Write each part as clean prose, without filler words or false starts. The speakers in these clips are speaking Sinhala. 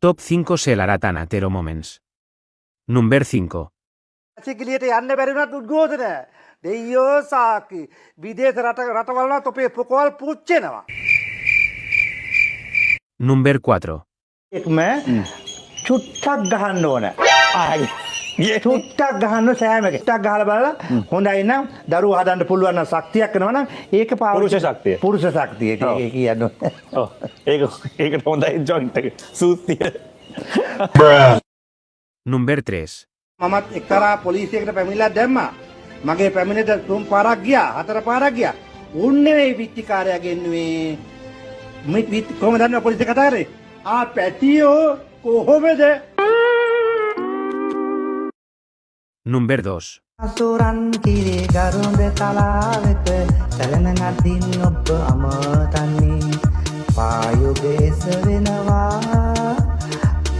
Top 5 Selaratana moments. Number 5. සිගලියට යන්න බැරි වුණත් උද්ඝෝෂණ. දෙයියෝ සාකි. විදේශ රටවල නම් තොපේ පොකවල් පුච්චෙනවා. Number 4. එක්ම චුට්ටක් ගහන්න ඕන. චුට්ටක් ගහන්න සෑම එක. චුට්ටක් ගහලා බලලා හොඳයි නම් දරුවෝ හදන්න පුළුවන් නම් ශක්තියක් වෙනවා නම් ඒක පුරුෂ ශක්තිය. පුරුෂ ශක්තිය. ඒක කියන්නේ. ඔව්. ඒකට හොඳයි ජොයින්ට් එක. සූත්තිය. Number 3. මමත් එක්තරා පොලිසියකට පැමිණිලා දැම්මා. මගේ පැමිණෙට 3 පාරක් ගියා, 4 පාරක් ගියා. උන් නෙවෙයි පිටිකාරයා ගෙන්නුවේ. මේ පිටි කොහමද දන්නව පොලිසිය කතා කරේ? පැටියෝ කොහොමද? Number 2. අසුරන් කිරේ ගරුඳ කලාවෙත සැලෙන නදින් ඔබ අමතන්නේ පායුගේස වෙනවා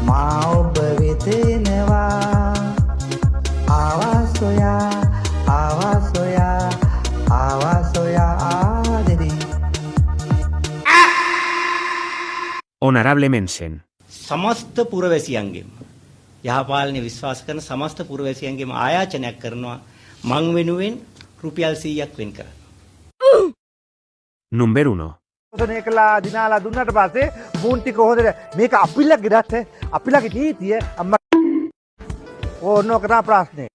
මා ඔබ වෙත එනවා ආවාසොයා ආදරේ. Honorable mention. සමස්ත පුරවැසියන්ගෙම යහපාලනය විශ්වාස කරන සමස්ත පුරවැසියන්ගෙම ආයාචනයක් කරනවා මං වෙනුවෙන් රුපියල් 100ක් වෙන් කරන්න. Number 1. පොතනේ කළා දිනාලා දුන්නට පස්සේ මූන් ටික හොදට මේක අපිලගේ දත් අපිලගේ නීතිය අම්මා ඕනෝක තමයි ප්‍රශ්නේ.